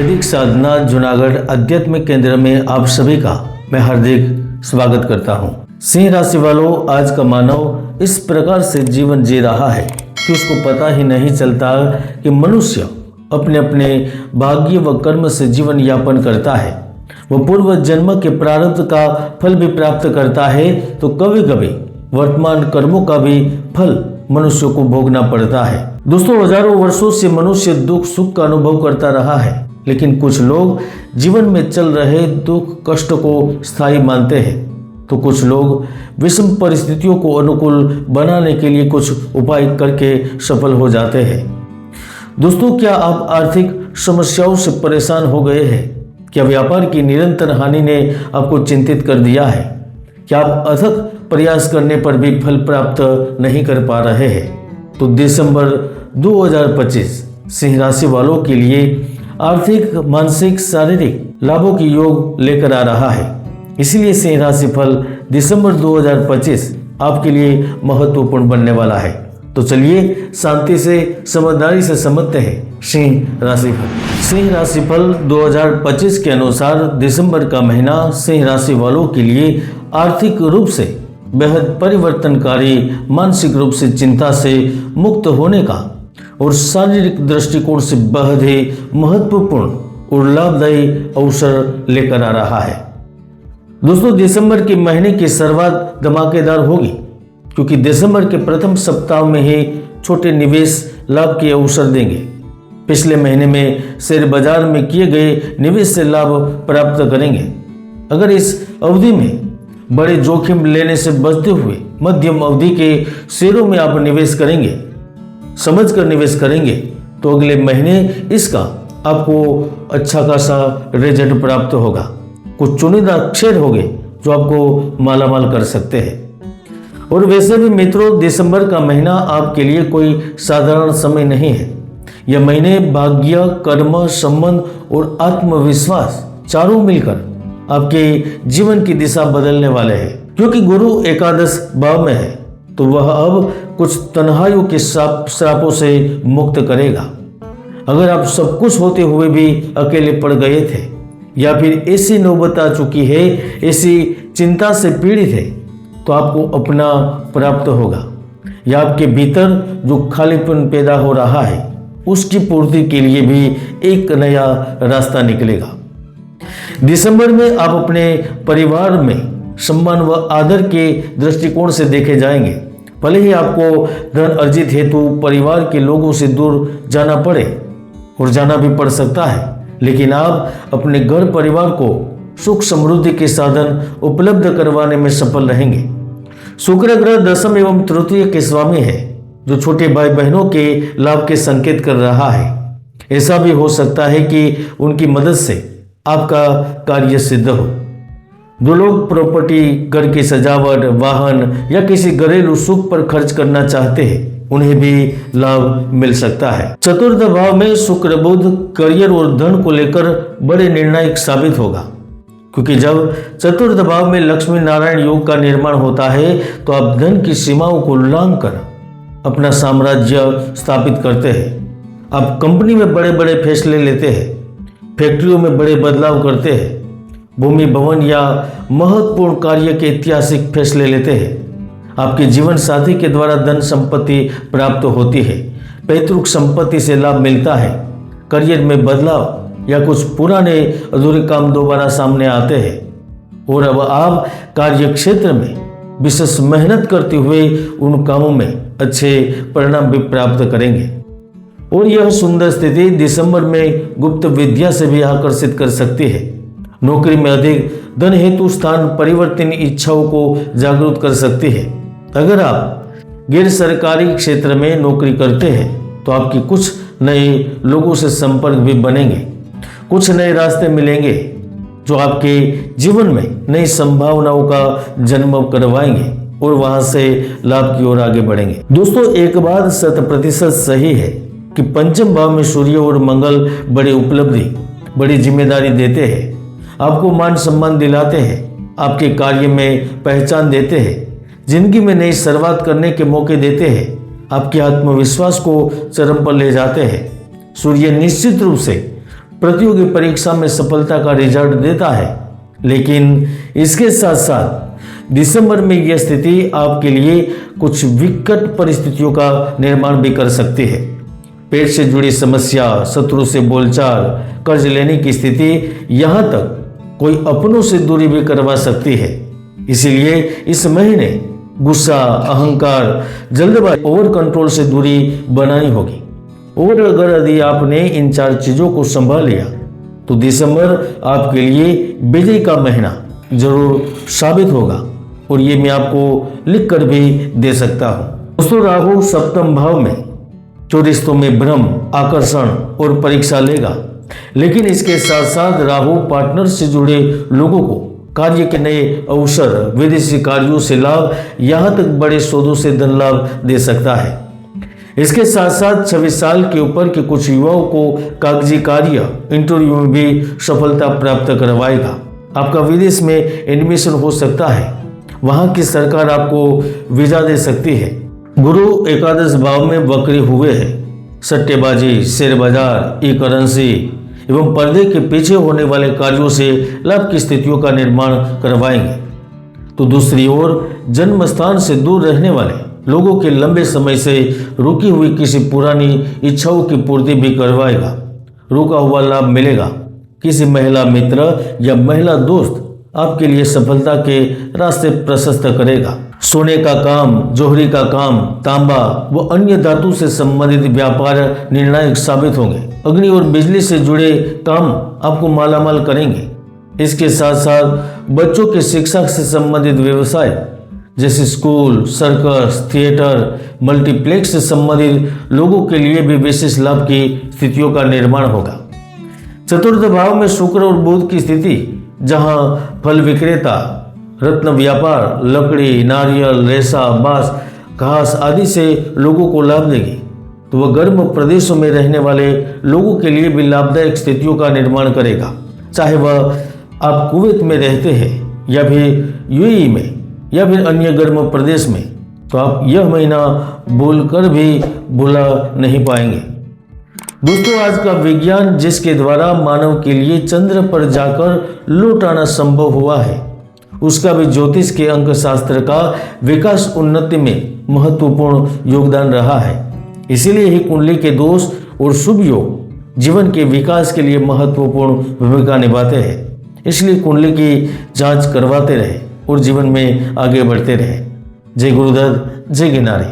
वैदिक साधना जूनागढ़ आध्यात्मिक केंद्र में आप सभी का मैं हार्दिक स्वागत करता हूं। सिंह राशि वालों, आज का मानव इस प्रकार से जीवन जी रहा है कि उसको पता ही नहीं चलता कि मनुष्य अपने अपने भाग्य व कर्म से जीवन यापन करता है। वह पूर्व जन्म के प्रारब्ध का फल भी प्राप्त करता है, तो कभी कभी वर्तमान कर्मों का भी फल मनुष्य को भोगना पड़ता है। दोस्तों, हजारों वर्षों से मनुष्य दुख सुख का अनुभव करता रहा है, लेकिन कुछ लोग जीवन में चल रहे दुख कष्ट को स्थायी मानते हैं, तो कुछ लोग विषम परिस्थितियों को अनुकूल बनाने के लिए कुछ उपाय करके सफल हो जाते हैं। दोस्तों, क्या आप आर्थिक समस्याओं से परेशान हो गए हैं? क्या व्यापार की निरंतर हानि ने आपको चिंतित कर दिया है? क्या आप अथक प्रयास करने पर भी फल प्राप्त नहीं कर पा रहे हैं? तो दिसंबर 2025 सिंह राशि वालों के लिए आर्थिक, मानसिक, शारीरिक लाभों की योग लेकर आ रहा है। इसलिए सिंह राशि फल दिसंबर 2025 आपके लिए महत्वपूर्ण बनने वाला है। तो चलिए शांति से, समझदारी से समझते हैं सिंह राशि फल। सिंह राशि फल 2025 के अनुसार दिसंबर का महीना सिंह राशि वालों के लिए आर्थिक रूप से बेहद परिवर्तनकारी, मानसिक रूप से चिंता से मुक्त होने का और शारीरिक दृष्टिकोण से बेहद ही महत्वपूर्ण और लाभदायी अवसर लेकर आ रहा है। दोस्तों, दिसंबर के महीने की शुरुआत धमाकेदार होगी, क्योंकि दिसंबर के प्रथम सप्ताह में ही छोटे निवेश लाभ के अवसर देंगे। पिछले महीने में शेयर बाजार में किए गए निवेश से लाभ प्राप्त करेंगे। अगर इस अवधि में बड़े जोखिम लेने से बचते हुए मध्यम अवधि के शेयरों में आप निवेश करेंगे, समझकर निवेश करेंगे, तो अगले महीने इसका आपको अच्छा खासा रिजल्ट प्राप्त होगा। कुछ चुनिंदा शेयर होंगे जो आपको मालामाल कर सकते हैं। और वैसे भी मित्रों, दिसंबर का महीना आपके लिए कोई साधारण समय नहीं है। यह महीने भाग्य, कर्म, संबंध और आत्मविश्वास चारों मिलकर आपके जीवन की दिशा बदलने वाले हैं। क्योंकि गुरु एकादश भाव में है, तो वह अब कुछ तन्हाइयों के श्रापों से मुक्त करेगा। अगर आप सब कुछ होते हुए भी अकेले पड़ गए थे, या फिर ऐसी नौबत आ चुकी है, ऐसी चिंता से पीड़ित है, तो आपको अपना प्राप्त होगा, या आपके भीतर जो खालीपन पैदा हो रहा है उसकी पूर्ति के लिए भी एक नया रास्ता निकलेगा। दिसंबर में आप अपने परिवार में सम्मान व आदर के दृष्टिकोण से देखे जाएंगे। भले ही आपको धन अर्जित हेतु परिवार के लोगों से दूर जाना पड़े, और जाना भी पड़ सकता है, लेकिन आप अपने घर परिवार को सुख समृद्धि के साधन उपलब्ध करवाने में सफल रहेंगे। शुक्र ग्रह दशम एवं तृतीय के स्वामी है, जो छोटे भाई बहनों के लाभ के संकेत कर रहा है। ऐसा भी हो सकता है कि उनकी मदद से आपका कार्य सिद्ध हो। जो लोग प्रॉपर्टी, घर की सजावट, वाहन या किसी घरेलू सुख पर खर्च करना चाहते हैं, उन्हें भी लाभ मिल सकता है। चतुर्थ भाव में शुक्र बुध करियर और धन को लेकर बड़े निर्णायक साबित होगा, क्योंकि जब चतुर्थ भाव में लक्ष्मी नारायण योग का निर्माण होता है, तो आप धन की सीमाओं को लांघकर अपना साम्राज्य स्थापित करते हैं। आप कंपनी में बड़े बड़े फैसले लेते हैं, फैक्ट्रियों में बड़े बदलाव करते हैं, भूमि, भवन या महत्वपूर्ण कार्य के ऐतिहासिक फैसले लेते हैं। आपके जीवन साथी के द्वारा धन संपत्ति प्राप्त होती है, पैतृक संपत्ति से लाभ मिलता है, करियर में बदलाव या कुछ पुराने अधूरे काम दोबारा सामने आते हैं, और अब आप कार्य क्षेत्र में विशेष मेहनत करते हुए उन कामों में अच्छे परिणाम भी प्राप्त करेंगे। और यह सुंदर स्थिति दिसंबर में गुप्त विद्या से भी आकर्षित कर सकती है। नौकरी में अधिक धन हेतु स्थान परिवर्तन इच्छाओं को जागरूक कर सकती है। अगर आप गैर सरकारी क्षेत्र में नौकरी करते हैं, तो आपकी कुछ नए लोगों से संपर्क भी बनेंगे, कुछ नए रास्ते मिलेंगे जो आपके जीवन में नई संभावनाओं का जन्म करवाएंगे, और वहां से लाभ की ओर आगे बढ़ेंगे। दोस्तों, एक बात 100% सही है कि पंचम भाव में सूर्य और मंगल बड़ी उपलब्धि, बड़ी जिम्मेदारी देते हैं, आपको मान सम्मान दिलाते हैं, आपके कार्य में पहचान देते हैं, जिंदगी में नई शुरुआत करने के मौके देते हैं, आपके आत्मविश्वास को चरम पर ले जाते हैं। सूर्य निश्चित रूप से प्रतियोगी परीक्षा में सफलता का रिजल्ट देता है, लेकिन इसके साथ साथ दिसंबर में यह स्थिति आपके लिए कुछ विकट परिस्थितियों का निर्माण भी कर सकती है। पेट से जुड़ी समस्या, शत्रु से बोलचाल, कर्ज लेने की स्थिति, यहाँ तक कोई अपनों से दूरी भी करवा सकती है। इसीलिए इस महीने गुस्सा, अहंकार, जल्दबाजी, ओवर कंट्रोल से दूरी बनानी होगी। और अगर यदि आपने इन 4 चीजों को संभाल लिया तो दिसंबर आपके लिए विजय का महीना जरूर साबित होगा, और ये मैं आपको लिख कर भी दे सकता हूं। दोस्तों, राहु सप्तम भाव में जो रिश्तों में भ्रम, आकर्षण और परीक्षा लेगा, लेकिन इसके साथ साथ राहु पार्टनर से जुड़े लोगों को कार्य के नए अवसर, विदेशी कार्यों से लाभ, यहां तक बड़े सौदों से धन लाभ दे सकता है। इसके साथ साथ 26 साल के ऊपर के कुछ युवाओं को कागजी कार्य, इंटरव्यू में भी सफलता प्राप्त करवाएगा। आपका विदेश में एडमिशन हो सकता है, वहां की सरकार आपको वीजा दे सकती है। गुरु एकादश भाव में वक्री हुए हैं। सट्टेबाजी, शेयर बाजार, ई करेंसी एवं पर्दे के पीछे होने वाले कार्यों से लाभ की स्थितियों का निर्माण करवाएंगे। तो दूसरी ओर जन्म स्थान से दूर रहने वाले लोगों के लंबे समय से रुकी हुई किसी पुरानी इच्छाओं की पूर्ति भी करवाएगा। रुका हुआ लाभ मिलेगा। किसी महिला मित्र या महिला दोस्त आपके लिए सफलता के रास्ते प्रशस्त करेगा। सोने का काम, जोहरी का काम, तांबा व अन्य धातु से संबंधित व्यापार निर्णायक साबित होंगे। अग्नि और बिजली से जुड़े काम आपको मालामाल करेंगे। इसके साथ साथ बच्चों की शिक्षा से संबंधित व्यवसाय जैसे स्कूल, सर्कस, थिएटर, मल्टीप्लेक्स से संबंधित लोगों के लिए भी विशेष लाभ की स्थितियों का निर्माण होगा। चतुर्थ भाव में शुक्र और बुध की स्थिति, जहां फल विक्रेता, रत्न व्यापार, लकड़ी, नारियल, रेशा, बांस, घास आदि से लोगों को लाभ देगी, तो वह गर्म प्रदेशों में रहने वाले लोगों के लिए भी लाभदायक स्थितियों का निर्माण करेगा। चाहे वह आप कुवैत में रहते हैं या फिर यूएई में या फिर अन्य गर्म प्रदेश में, तो आप यह महीना बोलकर भी भुला नहीं पाएंगे। दोस्तों, आज का विज्ञान जिसके द्वारा मानव के लिए चंद्र पर जाकर लौट आना संभव हुआ है, उसका भी ज्योतिष के अंक शास्त्र का विकास उन्नति में महत्वपूर्ण योगदान रहा है। इसीलिए ही कुंडली के दोष और शुभ योग जीवन के विकास के लिए महत्वपूर्ण भूमिका निभाते हैं। इसलिए कुंडली की जांच करवाते रहे और जीवन में आगे बढ़ते रहे। जय गुरुदत्त, जय गिरनारी।